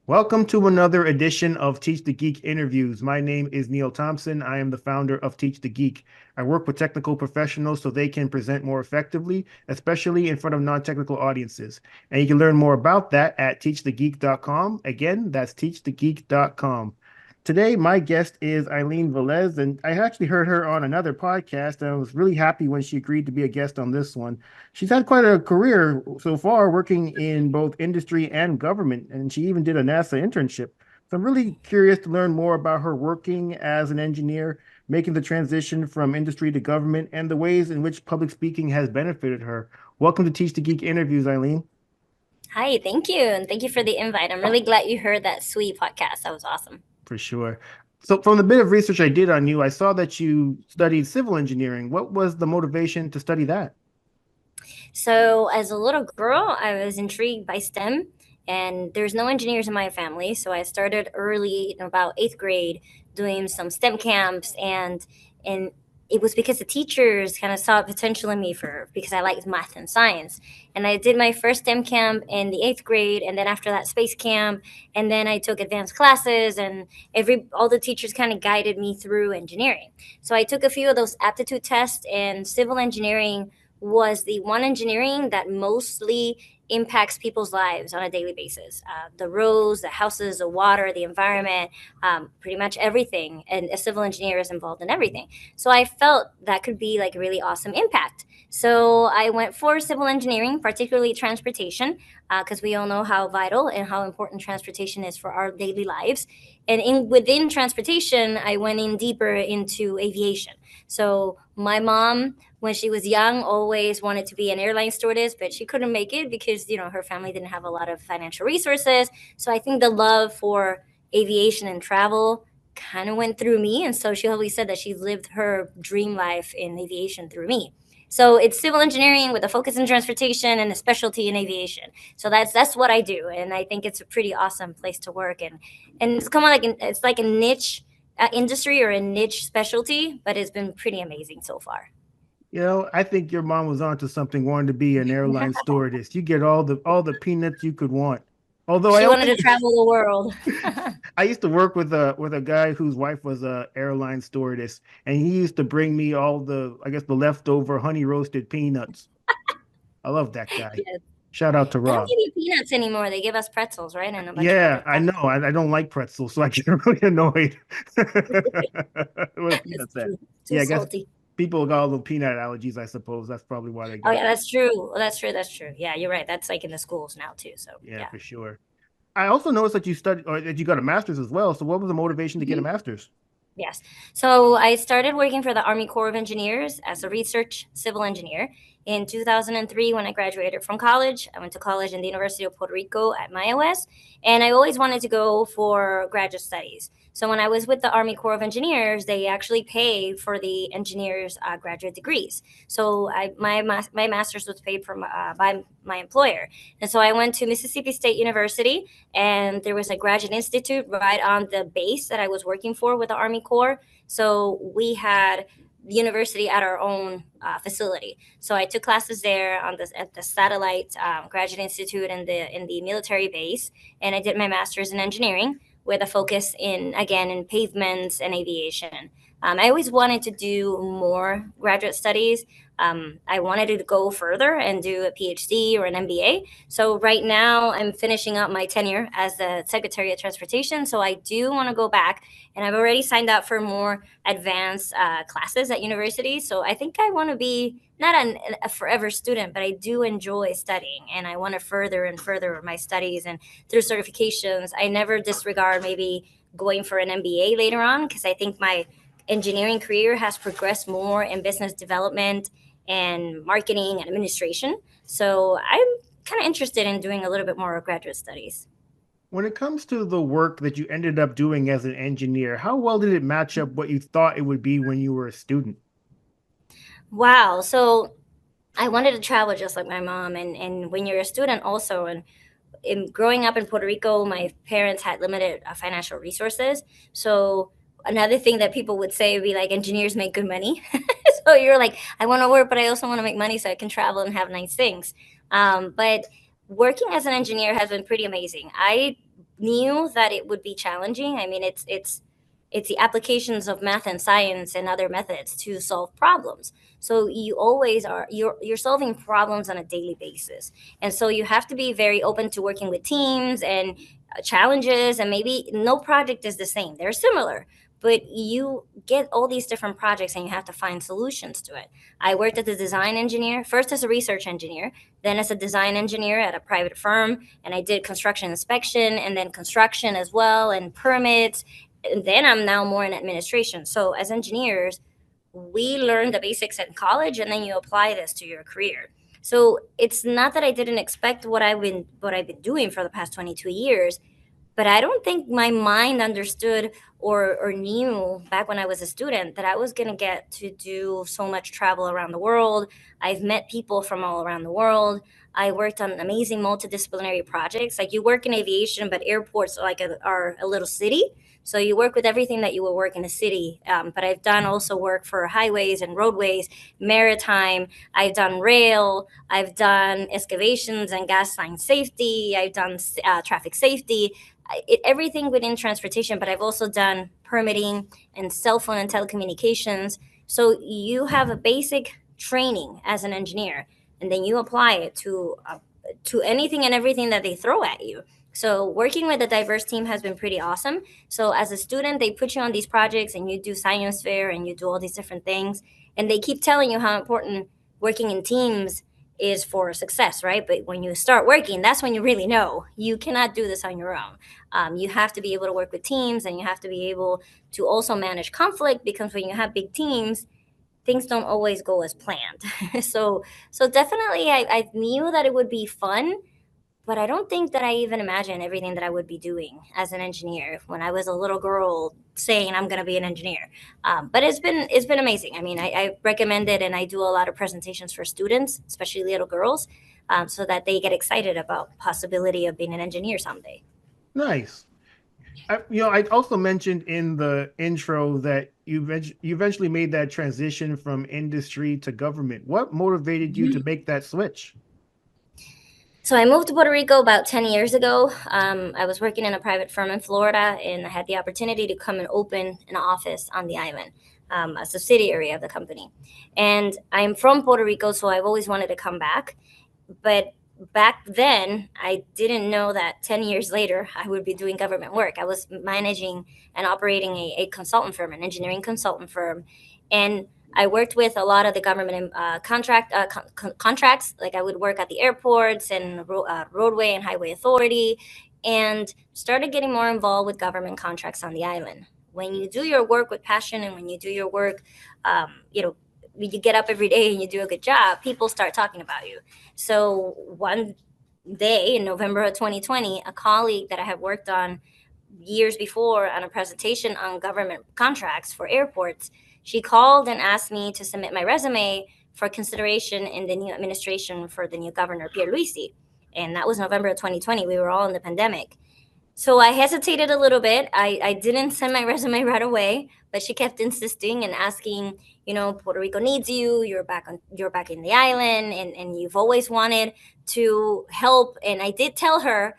Welcome to another edition of Teach the Geek interviews. My name is Neil Thompson. I am the founder of Teach the Geek. I work with technical professionals so they can present more effectively, especially in front of non-technical audiences. And you can learn more about that at teachthegeek.com. Again, that's teachthegeek.com. Today, my guest is Eileen Velez, and I actually heard her on another podcast, and I was really happy when she agreed to be a guest on this one. She's had quite a career so far, working in both industry and government, and she even did a NASA internship. So I'm really curious to learn more about her working as an engineer, making the transition from industry to government, and the ways in which public speaking has benefited her. Welcome to Teach the Geek interviews, Eileen. Hi, thank you. And thank you for the invite. I'm really glad you heard that sweet podcast. That was awesome. For sure. So, from the bit of research I did on you, I saw that you studied civil engineering. What was the motivation to study that? So, as a little girl, I was intrigued by STEM, and there's no engineers in my family. So, I started early, in about eighth grade, doing some STEM camps, and it was because the teachers kind of saw potential in me for because I liked math and science. And I did my first STEM camp in the eighth grade, and then after that, space camp, and then I took advanced classes, and every all the teachers kind of guided me through engineering. So, I took a few of those aptitude tests, and civil engineering was the one engineering that mostly impacts people's lives on a daily basis. The roads, the houses, the water, the environment, pretty much everything. And a civil engineer is involved in everything. So I felt that could be like a really awesome impact. So I went for civil engineering, particularly transportation, because we all know how vital and how important transportation is for our daily lives. And within transportation, I went in deeper into aviation. So my mom, when she was young, always wanted to be an airline stewardess, but she couldn't make it because her family didn't have a lot of financial resources. So I think the love for aviation and travel kind of went through me, and so she always said that she lived her dream life in aviation through me. So it's civil engineering with a focus in transportation and a specialty in aviation. So that's what I do, and I think it's a pretty awesome place to work. And it's kind of like it's like a niche industry or a niche specialty, but it's been pretty amazing so far. I think your mom was onto something, wanting to be an airline stewardess. You get all the peanuts you could want. Although I She don't wanted to think travel the world. I used to work with a guy whose wife was a airline stewardess, and he used to bring me all I guess, the leftover honey roasted peanuts. I love that guy. Yes. Shout out to They don't Rob. give you peanuts anymore. They give us pretzels, right? And a bunch of Yeah, other I fun. know. I don't like pretzels, so I get really annoyed with It's peanuts. That true. Too Yeah, I guess salty. people got all the peanut allergies. I suppose that's probably why they Oh got yeah, that. that's true. Well, that's true. That's true. Yeah, you're right. That's like in the schools now too. So Yeah, yeah. for sure. I also noticed that you studied or that you got a master's as well. So what was the motivation to get a Mhm. master's? Yes. So I started working for the Army Corps of Engineers as a research civil engineer in 2003 when I graduated from college. I went to college in the University of Puerto Rico at MIOS, and I always wanted to go for graduate studies. So when I was with the Army Corps of Engineers, they actually pay for the engineers' graduate degrees. So my master's was paid for by my employer, and so I went to Mississippi State University, and there was a graduate institute right on the base that I was working for with the Army Corps. So we had the university at our own facility. So I took classes there on the at the satellite graduate institute in the military base, and I did my master's in engineering with a focus in again in pavements and aviation. I always wanted to do more graduate studies. I wanted to go further and do a PhD or an MBA. So right now I'm finishing up my tenure as the Secretary of Transportation. So I do want to go back, and I've already signed up for more advanced classes at university. So I think I want to be not a forever student, but I do enjoy studying, and I want to further and further my studies and through certifications. I never disregard maybe going for an MBA later on because I think my engineering career has progressed more in business development and marketing and administration. So I'm kind of interested in doing a little bit more graduate studies. When it comes to the work that you ended up doing as an engineer, how well did it match up what you thought it would be when you were a student? Wow. So I wanted to travel just like my mom. And when you're a student, also, and in growing up in Puerto Rico, my parents had limited financial resources. So another thing that people would say would be like, engineers make good money. So you're like, I want to work, but I also want to make money so I can travel and have nice things. But working as an engineer has been pretty amazing. I knew that it would be challenging. I mean, it's the applications of math and science and other methods to solve problems. So you always are you're solving problems on a daily basis, and so you have to be very open to working with teams and challenges. And maybe no project is the same; they're similar, but you get all these different projects and you have to find solutions to it. I worked as a design engineer, first as a research engineer, then as a design engineer at a private firm, and I did construction inspection and then construction as well and permits. And then I'm now more in administration. So as engineers, we learn the basics in college and then you apply this to your career. So it's not that I didn't expect what I've been doing for the past 22 years, but I don't think my mind understood or knew back when I was a student that I was going to get to do so much travel around the world. I've met people from all around the world. I worked on amazing multidisciplinary projects. Like you work in aviation, but airports are a little city. So you work with everything that you would work in a city. But I've done also work for highways and roadways, maritime. I've done rail. I've done excavations and gas line safety. I've done traffic safety. Everything within transportation, but I've also done permitting and cell phone and telecommunications. So you have a basic training as an engineer, and then you apply it to anything and everything that they throw at you. So working with a diverse team has been pretty awesome. So as a student, they put you on these projects and you do science fair and you do all these different things, and they keep telling you how important working in teams is for success, right? But when you start working, that's when you really know you cannot do this on your own. You have to be able to work with teams, and you have to be able to also manage conflict, because when you have big teams, things don't always go as planned. So definitely, I knew that it would be fun, but I don't think that I even imagined everything that I would be doing as an engineer when I was a little girl saying I'm going to be an engineer. But it's been amazing. I mean, I recommend it, and I do a lot of presentations for students, especially little girls, so that they get excited about possibility of being an engineer someday. Nice. I also mentioned in the intro that you eventually made that transition from industry to government. What motivated you to make that switch? So I moved to Puerto Rico about 10 years ago. I was working in a private firm in Florida, and I had the opportunity to come and open an office on the island, a subsidiary of the company. And I'm from Puerto Rico, so I've always wanted to come back. But back then, I didn't know that 10 years later, I would be doing government work. I was managing and operating a consultant firm, an engineering consultant firm. And I worked with a lot of the government contracts. Like I would work at the airports and roadway and highway authority, and started getting more involved with government contracts on the island. When you do your work with passion, and when you do your work, when you get up every day and you do a good job, people start talking about you. So one day in November of 2020, a colleague that I had worked on years before on a presentation on government contracts for airports, she called and asked me to submit my resume for consideration in the new administration for the new governor, Pierre Luisi. And that was November of 2020. We were all in the pandemic. So I hesitated a little bit. I didn't send my resume right away, but she kept insisting and asking, Puerto Rico needs you. You're back in the island, and you've always wanted to help. And I did tell her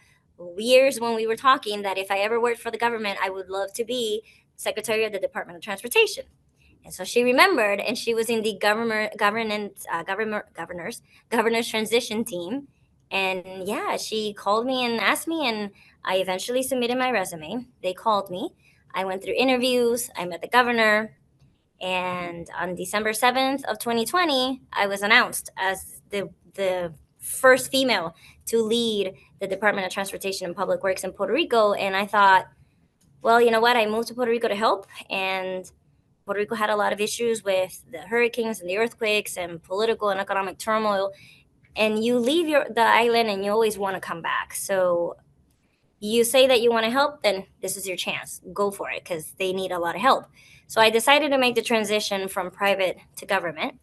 years when we were talking that if I ever worked for the government, I would love to be secretary of the Department of Transportation. And so she remembered, and she was in the governor's transition team. And yeah, she called me and asked me, and I eventually submitted my resume. They called me. I went through interviews. I met the governor, and on December 7th of 2020, I was announced as the first female to lead the Department of Transportation and Public Works in Puerto Rico. And I thought, well, you know what? I moved to Puerto Rico to help, and Puerto Rico had a lot of issues with the hurricanes and the earthquakes and political and economic turmoil. And you leave the island and you always want to come back. So you say that you want to help, then this is your chance. Go for it, because they need a lot of help. So I decided to make the transition from private to government.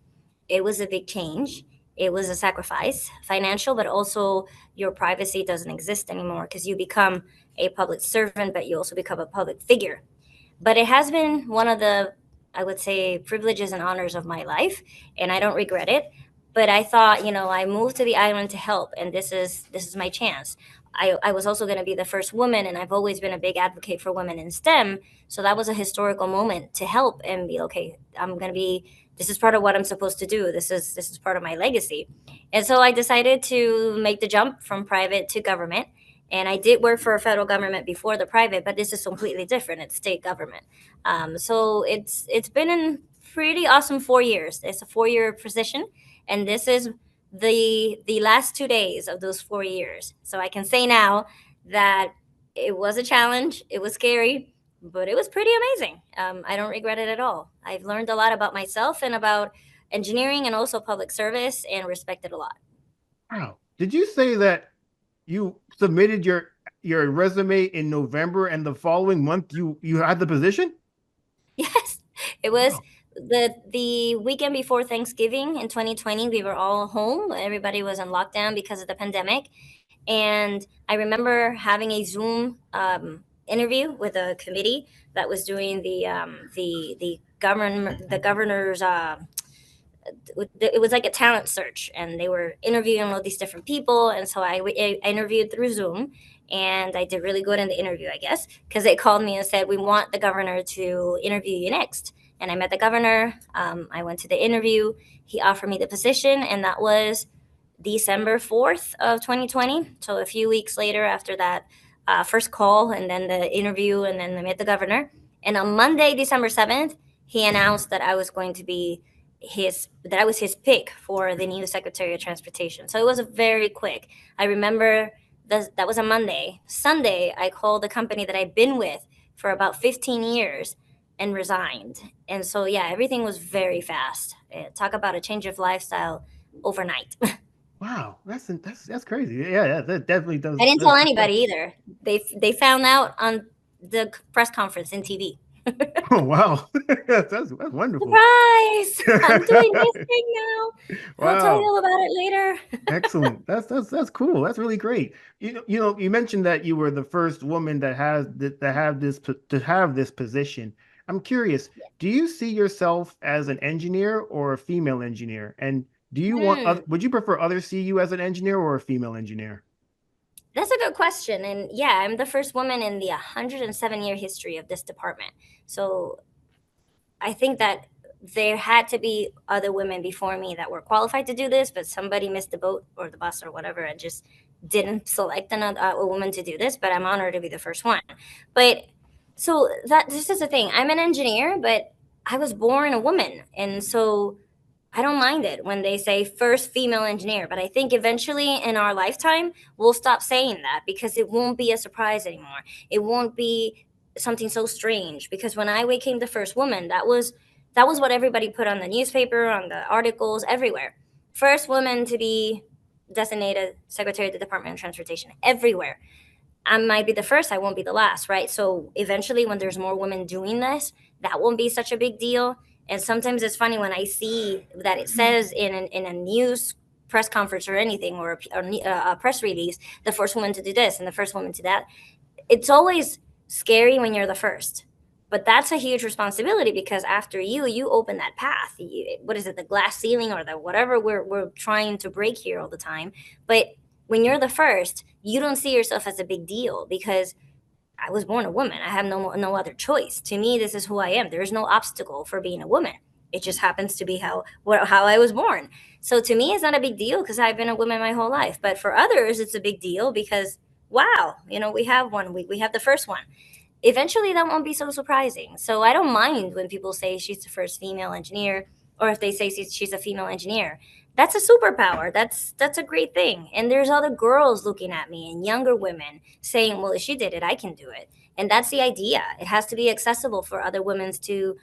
It was a big change. It was a sacrifice, financial, but also your privacy doesn't exist anymore because you become a public servant, but you also become a public figure. But it has been one of the, I would say, privileges and honors of my life, and I don't regret it. But I thought, I moved to the island to help, and this is my chance. I was also going to be the first woman, and I've always been a big advocate for women in STEM. So that was a historical moment to help and be okay. I'm going to be. This is part of what I'm supposed to do. This is part of my legacy, and so I decided to make the jump from private to government. And I did work for a federal government before the private, but this is completely different. It's state government. So it's been a pretty awesome 4 years. It's a 4 year position, and this is the last 2 days of those 4 years. So I can say now that it was a challenge. It was scary, but it was pretty amazing. I don't regret it at all. I've learned a lot about myself and about engineering and also public service, and respect it a lot. Wow. Did you say that you submitted your resume in November and the following month you had the position? Yes, it was Wow. the weekend before Thanksgiving in 2020. We were all home. Everybody was on lockdown because of the pandemic, and I remember having a Zoom interview with a committee that was doing the governor's. It was like a talent search, and they were interviewing all these different people, and so I interviewed through Zoom, and I did really good in the interview, I guess, because they called me and said, we want the governor to interview you next. And I met the governor. I went to the interview. He offered me the position, and that was December 4th of 2020. So a few weeks later, after that first call and then the interview, and then I met the governor. And on Monday, December 7th, he announced that I was his pick for the new Secretary of Transportation. So it was very quick. I remember that was a Monday. Sunday, I called the company that I've been with for about 15 years and resigned. And so yeah, everything was very fast. Talk about a change of lifestyle overnight. Wow. That's crazy. Yeah, yeah, that definitely does. I didn't tell anybody either. They found out on the press conference in TV. Oh wow. That's wonderful. Surprise! I'm doing this thing now. I'll tell you Wow. all about it later. Excellent. That's cool. That's really great. You mentioned that you were the first woman to have this position. I'm curious, do you see yourself as an engineer or a female engineer? And Hmm. would you prefer others see you as an engineer or a female engineer? That's a good question. And yeah, I'm the first woman in the 107-year history of this department. So I think that there had to be other women before me that were qualified to do this, but somebody missed the boat or the bus or whatever and just didn't select a woman to do this. But I'm honored to be the first one. But so that this is the thing. I'm an engineer, but I was born a woman, and so I don't mind it when they say first female engineer, but I think eventually in our lifetime, we'll stop saying that because it won't be a surprise anymore. It won't be something so strange because when I became the first woman, that was what everybody put on the newspaper, on the articles, everywhere. First woman to be designated Secretary of the Department of Transportation, everywhere. I might be the first, I won't be the last, right? So eventually, when there's more women doing this, that won't be such a big deal. And sometimes it's funny when I see that it says in a news press conference or anything or a press release, the first woman to do this and the first woman to that. It's always scary when you're the first. But that's a huge responsibility because after you open that path. What is it, the glass ceiling or the whatever we're trying to break here all the time. But when you're the first, you don't see yourself as a big deal because I was born a woman. I have no other choice. To me, this is who I am. There is no obstacle for being a woman. It just happens to be how I was born. So to me, it's not a big deal because I've been a woman my whole life. But for others, it's a big deal because wow, we have one. We have the first one. Eventually, that won't be so surprising. So I don't mind when people say she's the first female engineer, or if they say she's a female engineer. That's a superpower. That's a great thing. And there's other girls looking at me and younger women saying, "Well, if she did it, I can do it." And that's the idea. It has to be accessible for other women to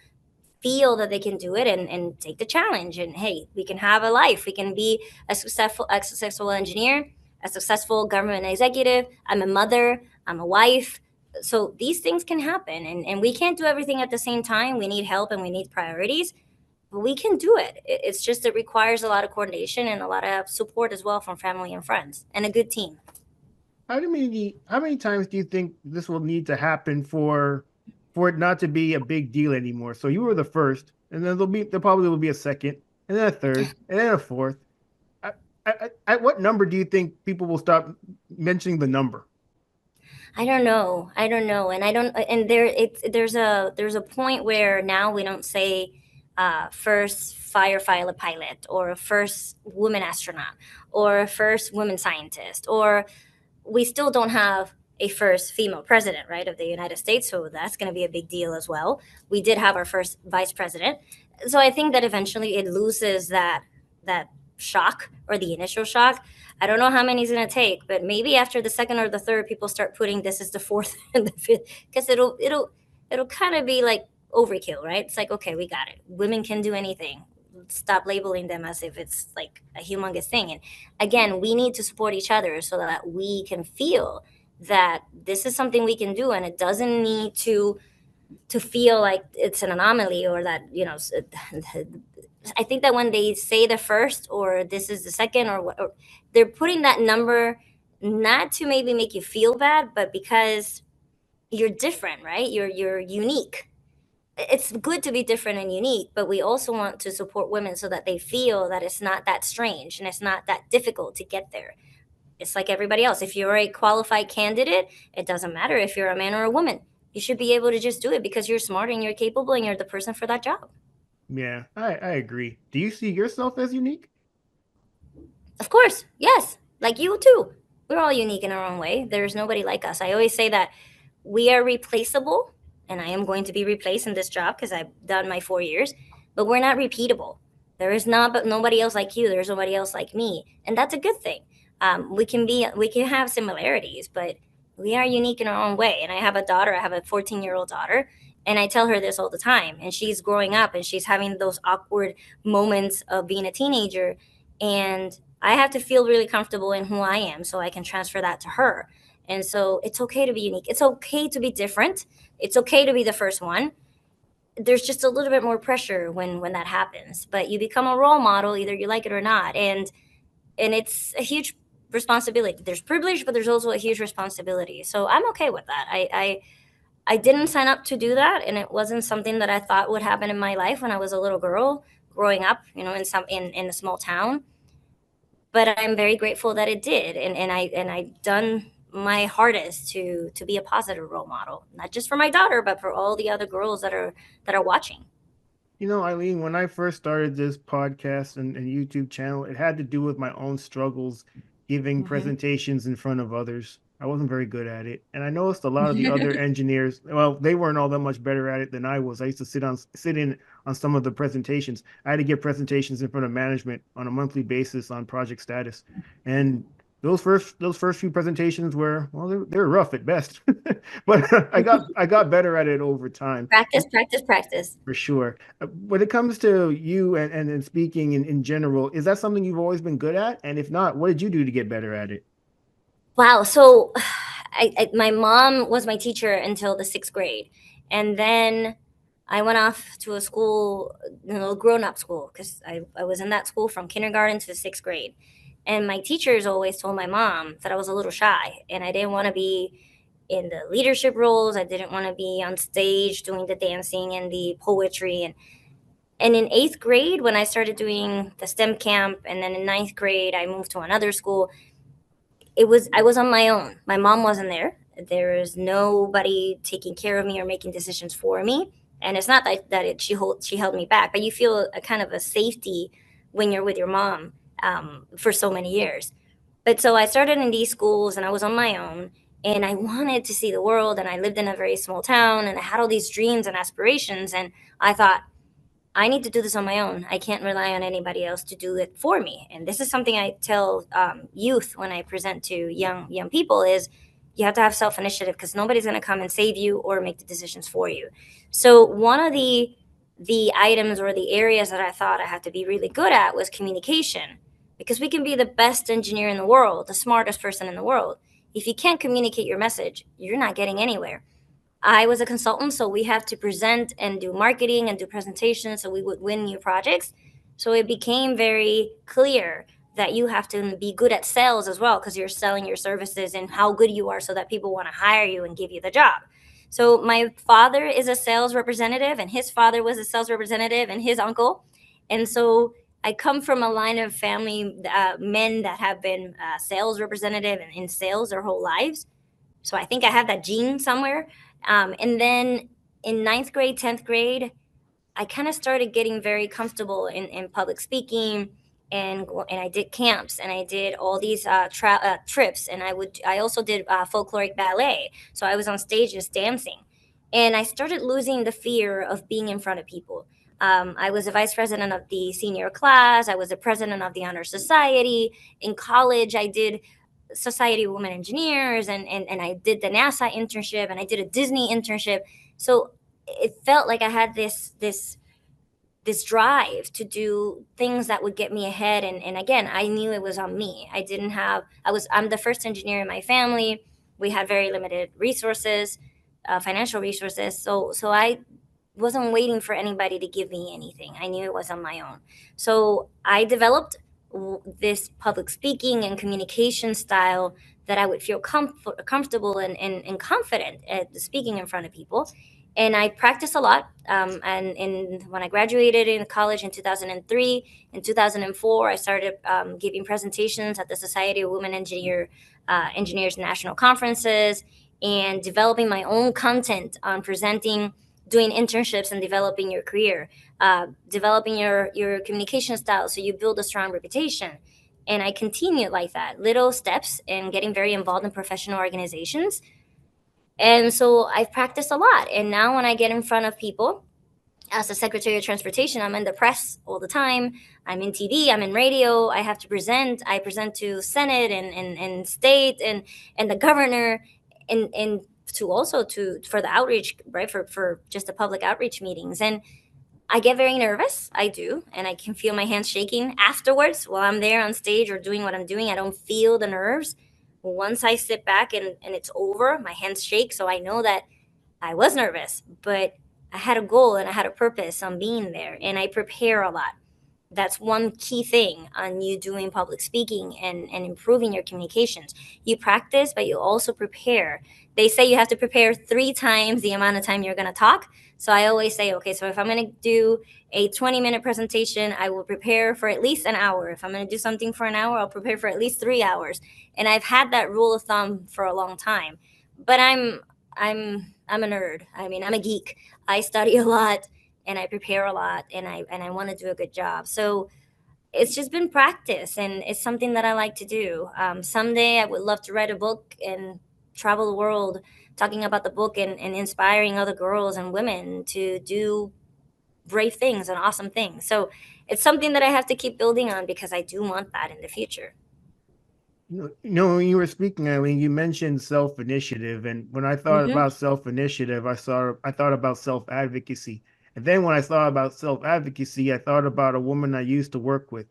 feel that they can do it and take the challenge. And hey, we can have a life. We can be a successful engineer, a successful government executive. I'm a mother. I'm a wife. So these things can happen, and we can't do everything at the same time. We need help and we need priorities, but we can do it. It's just it requires a lot of coordination and a lot of support as well from family and friends and a good team. How many times do you think this will need to happen for it not to be a big deal anymore? So you were the first, and then there probably will be a second, and then a third, and then a fourth. At what number do you think people will stop mentioning the number? I don't know. I don't know. And I don't and there it's there's a point where now we don't say first firefighter pilot or first woman astronaut or first woman scientist, or we still don't have a first female president, right, of the United States. So that's going to be a big deal as well. We did have our first vice president. So I think that eventually it loses that shock or the initial shock. I don't know how many it's going to take, but maybe after the second or the third, people start putting this is the fourth and the fifth, because it'll kind of be like overkill, right? It's like, okay, we got it. Women can do anything. Stop labeling them as if it's like a humongous thing. And again, we need to support each other so that we can feel that this is something we can do, and it doesn't need to feel like it's an anomaly, or that, I think that when they say the first or this is the second, or they're putting that number not to maybe make you feel bad, but because you're different, right? You're unique. It's good to be different and unique, but we also want to support women so that they feel that it's not that strange and it's not that difficult to get there. It's like everybody else. If you're a qualified candidate, it doesn't matter if you're a man or a woman. You should be able to just do it because you're smart and you're capable and you're the person for that job. Yeah, I agree. Do you see yourself as unique? Of course, yes. Like you too. We're all unique in our own way. There's nobody like us. I always say that we are replaceable, and I am going to be replaced in this job because I've done my 4 years, but we're not repeatable. There is not, but nobody else like you. There's nobody else like me, and that's a good thing. We can have similarities, but we are unique in our own way. And I have a daughter. I have a 14-year-old daughter, and I tell her this all the time. And she's growing up, and she's having those awkward moments of being a teenager, and I have to feel really comfortable in who I am so I can transfer that to her. And so it's okay to be unique. It's okay to be different. It's okay to be the first one. There's just a little bit more pressure when that happens, but you become a role model either you like it or not. And it's a huge responsibility. There's privilege, but there's also a huge responsibility. So I'm okay with that. I didn't sign up to do that, and it wasn't something that I thought would happen in my life when I was a little girl growing up, in a small town. But I'm very grateful that it did, and I done my hardest to be a positive role model, not just for my daughter, but for all the other girls that are watching. Eileen, when I first started this podcast and YouTube channel, it had to do with my own struggles giving Hmm. presentations in front of others. I wasn't very good at it. And I noticed a lot of the other engineers, well, they weren't all that much better at it than I was. I used to sit in on some of the presentations. I had to give presentations in front of management on a monthly basis on project status. And those first few presentations were, well, they're rough at best. But I got better at it over time. Practice, practice, practice. For sure. When it comes to you and speaking in general, is that something you've always been good at? And if not, what did you do to get better at it? Wow. So my mom was my teacher until the sixth grade. And then I went off to a school, grown up school, because I was in that school from kindergarten to the sixth grade. And my teachers always told my mom that I was a little shy and I didn't want to be in the leadership roles. I didn't want to be on stage doing the dancing and the poetry. And in eighth grade, when I started doing the STEM camp, and then in ninth grade, I moved to another school, I was on my own. My mom wasn't there. There was nobody taking care of me or making decisions for me. And it's not she held me back, but you feel a kind of a safety when you're with your mom, for so many years. But so I started in these schools and I was on my own, and I wanted to see the world, and I lived in a very small town, and I had all these dreams and aspirations, and I thought, I need to do this on my own. I can't rely on anybody else to do it for me. And this is something I tell youth when I present to young people: is you have to have self initiative, because nobody's going to come and save you or make the decisions for you. So one of the items or the areas that I thought I had to be really good at was communication, because we can be the best engineer in the world, the smartest person in the world. If you can't communicate your message, you're not getting anywhere. I was a consultant, so we have to present and do marketing and do presentations so we would win new projects. So it became very clear that you have to be good at sales as well, because you're selling your services and how good you are so that people want to hire you and give you the job. So my father is a sales representative, and his father was a sales representative, and his uncle. And so I come from a line of family men that have been sales representative and in sales their whole lives. So I think I have that gene somewhere. And then in ninth grade, 10th grade, I kind of started getting very comfortable in public speaking, and I did camps, and I did all these trips, and I also did folkloric ballet. So I was on stage just dancing, and I started losing the fear of being in front of people. I was a vice president of the senior class. I was the president of the honor society. In college, I did Society of Women Engineers, and I did the NASA internship, and I did a Disney internship. So it felt like I had this drive to do things that would get me ahead. And again, I knew it was on me. I'm the first engineer in my family. We had very limited resources, financial resources. So I wasn't waiting for anybody to give me anything. I knew it was on my own. So I developed this public speaking and communication style that I would feel comfortable and confident at speaking in front of people. And I practiced a lot. And when I graduated in college in 2003, in 2004, I started giving presentations at the Society of Women Engineers national conferences, and developing my own content on presenting, doing internships, and developing your career, developing your communication style so you build a strong reputation. And I continued like that, little steps, and getting very involved in professional organizations. And so I've practiced a lot. And now when I get in front of people as a Secretary of Transportation, I'm in the press all the time. I'm in TV, I'm in radio. I have to present. I present to Senate and state and the governor, and to also to for the outreach, right? For just the public outreach meetings. And I get very nervous. I do. And I can feel my hands shaking afterwards while I'm there on stage or doing what I'm doing. I don't feel the nerves. Once I sit back and it's over, my hands shake. So I know that I was nervous, but I had a goal and I had a purpose on being there. And I prepare a lot. That's one key thing on you doing public speaking and improving your communications. You practice, but you also prepare. They say you have to prepare 3 times the amount of time you're going to talk. So I always say, okay, so if I'm going to do a 20-minute presentation, I will prepare for at least an hour. If I'm going to do something for an hour, I'll prepare for at least 3 hours. And I've had that rule of thumb for a long time. But I'm a nerd. I mean, I'm a geek. I study a lot, and I prepare a lot, and I want to do a good job. So it's just been practice, and it's something that I like to do. Someday I would love to write a book and travel the world talking about the book, and inspiring other girls and women to do brave things and awesome things. So it's something that I have to keep building on, because I do want that in the future. When you were speaking, Eileen, you mentioned self-initiative, and when I thought Hmm. about self-initiative, I thought about self-advocacy. And then when I thought about self-advocacy, I thought about a woman I used to work with.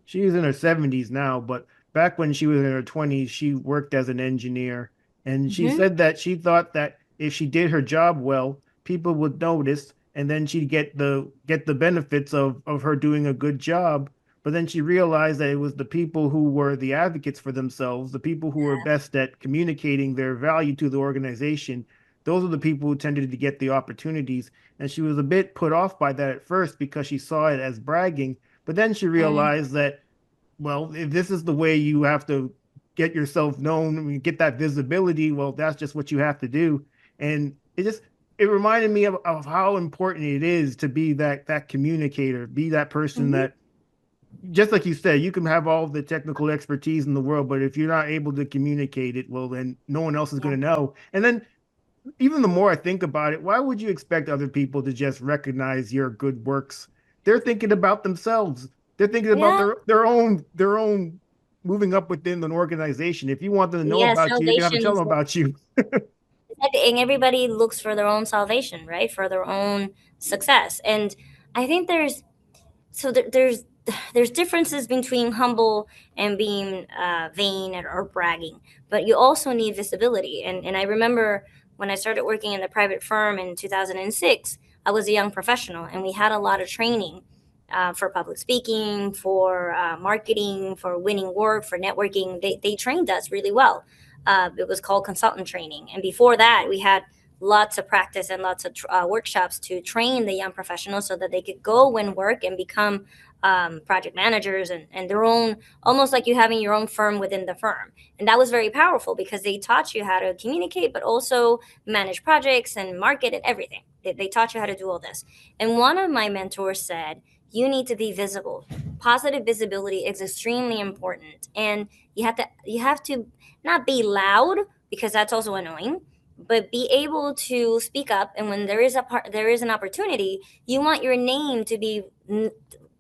She's in her 70s now, but back when she was in her 20s, she worked as an engineer. And she Hmm. said that she thought that if she did her job well, people would notice, and then she'd get the benefits of her doing a good job. But then she realized that it was the people who were the advocates for themselves, the people who were best at communicating their value to the organization. Those are the people who tended to get the opportunities. And she was a bit put off by that at first because she saw it as bragging. But then she realized that, well, if this is the way you have to get yourself known, I mean, get that visibility, well, that's just what you have to do. And it reminded me of how important it is to be that communicator, be that person Hmm. that, just like you said, you can have all the technical expertise in the world, but if you're not able to communicate it, well, then no one else is Yeah. going to know. And then even the more I think about it, why would you expect other people to just recognize your good works? They're thinking about themselves. They're thinking about Yeah. their own moving up within an organization. If you want them to know Yeah. about you, you're gonna have to tell Salvation. them about you. Exactly. And everybody looks for their own salvation, right? For their own success. And I think there's differences between humble and being vain or bragging, but you also need visibility. And I remember when I started working in the private firm in 2006, I was a young professional, and we had a lot of training for public speaking, for marketing, for winning work, for networking. They trained us really well. It was called consultant training. And before that, we had lots of practice and lots of workshops to train the young professionals so that they could go win work and become project managers and their own, almost like you having your own firm within the firm. And that was very powerful because they taught you how to communicate, but also manage projects and market and everything. They taught you how to do all this. And one of my mentors said, you need to be visible. Positive visibility is extremely important. And you have to not be loud because that's also annoying, but be able to speak up. And when there is an opportunity, you want your name to be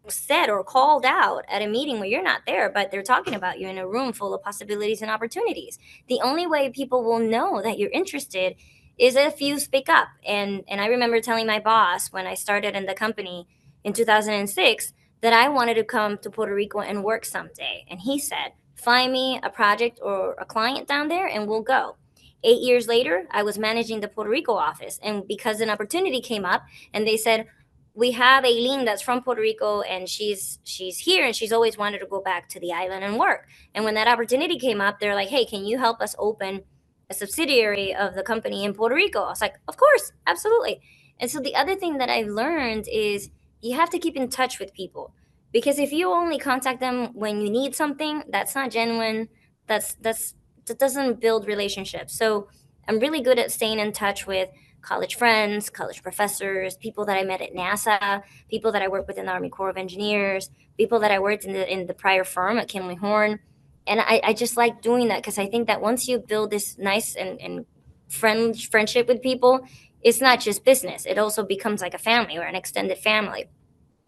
said or called out at a meeting where you're not there, but they're talking about you in a room full of possibilities and opportunities. The only way people will know that you're interested is if you speak up. And I remember telling my boss when I started in the company in 2006 that I wanted to come to Puerto Rico and work someday. And he said, find me a project or a client down there and we'll go. 8 years later, I was managing the Puerto Rico office. And because an opportunity came up and they said, we have Eileen that's from Puerto Rico and she's here and she's always wanted to go back to the island and work. And when that opportunity came up, they're like, hey, can you help us open a subsidiary of the company in Puerto Rico? I was like, of course, absolutely. And so the other thing that I've learned is you have to keep in touch with people because if you only contact them when you need something, that's not genuine. That doesn't build relationships. So I'm really good at staying in touch with college friends, college professors, people that I met at NASA, people that I worked with in the Army Corps of Engineers, people that I worked in the prior firm at Kinley Horn. And I just like doing that because I think that once you build this nice and friendship with people, it's not just business. It also becomes like a family or an extended family.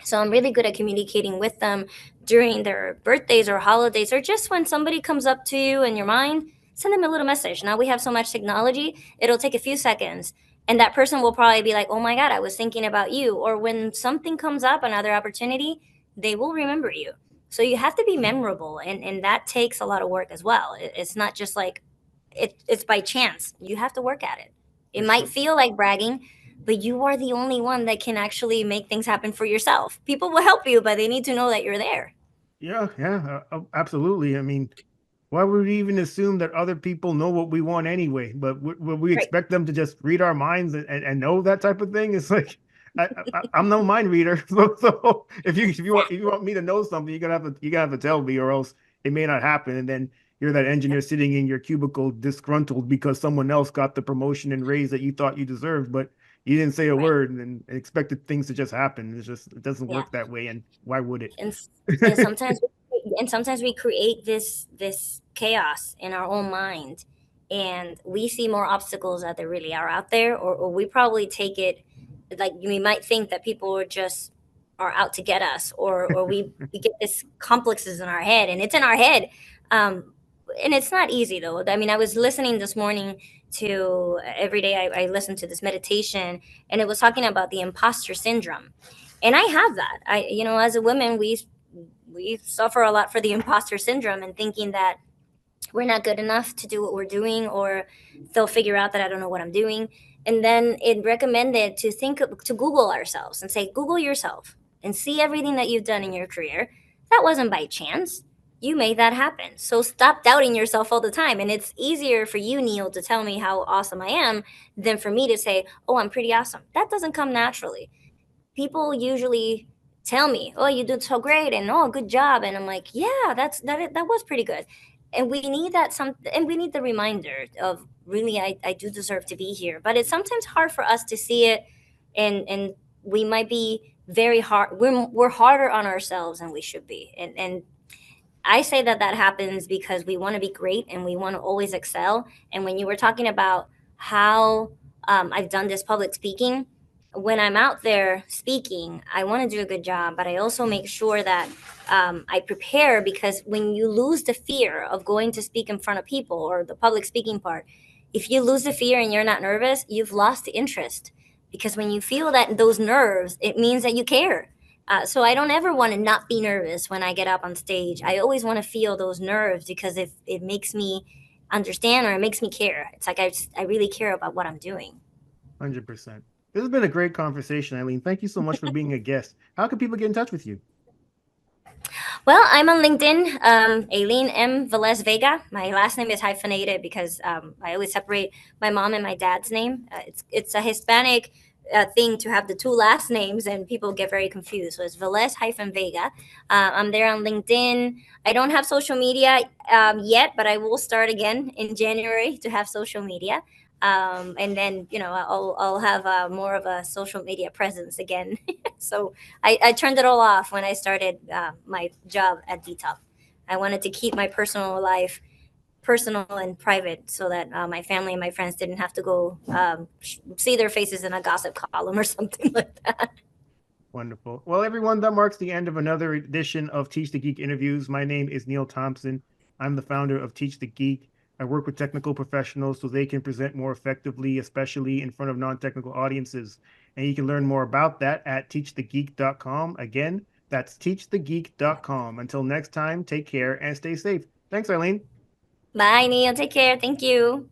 So I'm really good at communicating with them during their birthdays or holidays, or just when somebody comes up to you in your mind, send them a little message. Now we have so much technology, it'll take a few seconds. And that person will probably be like, oh my God, I was thinking about you. Or when something comes up, another opportunity, they will remember you. So you have to be memorable. And that takes a lot of work as well. It's not just like it's by chance. You have to work at it. It For might sure. feel like bragging, but you are the only one that can actually make things happen for yourself. People will help you, but they need to know that you're there. Yeah, yeah, absolutely. I mean, why would we even assume that other people know what we want anyway? But would we Right. expect them to just read our minds and know that type of thing? It's like I'm no mind reader, so if you want me to know something, you're gonna have to tell me, or else it may not happen. And then you're that engineer sitting in your cubicle disgruntled because someone else got the promotion and raise that you thought you deserved, but you didn't say a Right. word and expected things to just happen. It doesn't Yeah. work that way, and why would it? And and sometimes we create this chaos in our own mind, and we see more obstacles that there really are out there, or we probably take it like we might think that people are just are out to get us, or we get this complexes in our head, and it's in our head. um and it's not easy though. I mean, I was listening this morning to every day I listen to this meditation, and it was talking about the imposter syndrome. And I have that. As a woman, we suffer a lot for the imposter syndrome and thinking that we're not good enough to do what we're doing, or they'll figure out that I don't know what I'm doing. And then it recommended to Google ourselves and say, Google yourself and see everything that you've done in your career. That wasn't by chance. You made that happen. So stop doubting yourself all the time. And it's easier for you, Neil, to tell me how awesome I am than for me to say, oh, I'm pretty awesome. That doesn't come naturally. People usually tell me, "Oh, you did so great," and "Oh, good job," and I'm like, "Yeah, that was pretty good." And we need and we need the reminder of really, I do deserve to be here. But it's sometimes hard for us to see it, and we might be very hard. We're harder on ourselves than we should be, and I say that that happens because we want to be great and we want to always excel. And when you were talking about how I've done this public speaking, when I'm out there speaking, I want to do a good job, but I also make sure that I prepare, because when you lose the fear of going to speak in front of people, or the public speaking part, if you lose the fear and you're not nervous, you've lost the interest. Because when you feel that those nerves, it means that you care. So I don't ever want to not be nervous when I get up on stage. I always want to feel those nerves, because if it makes me understand or it makes me care, it's like I really care about what I'm doing. 100%. This has been a great conversation, Eileen. Thank you so much for being a guest. How can people get in touch with you? Well, I'm on LinkedIn, Eileen Velez-Vega. My last name is hyphenated because I always separate my mom and my dad's name. It's a Hispanic thing to have the two last names, and people get very confused. So it's Velez-Vega. I'm there on LinkedIn. I don't have social media yet, but I will start again in January to have social media. And then I'll have more of a social media presence again. So I turned it all off when I started my job at DTOP. I wanted to keep my personal life personal and private so that my family and my friends didn't have to go see their faces in a gossip column or something like that. Wonderful. Well, everyone, that marks the end of another edition of Teach the Geek interviews. My name is Neil Thompson. I'm the founder of Teach the Geek. I work with technical professionals so they can present more effectively, especially in front of non-technical audiences. And you can learn more about that at teachthegeek.com. Again, that's teachthegeek.com. Until next time, take care and stay safe. Thanks, Eileen. Bye, Neil. Take care. Thank you.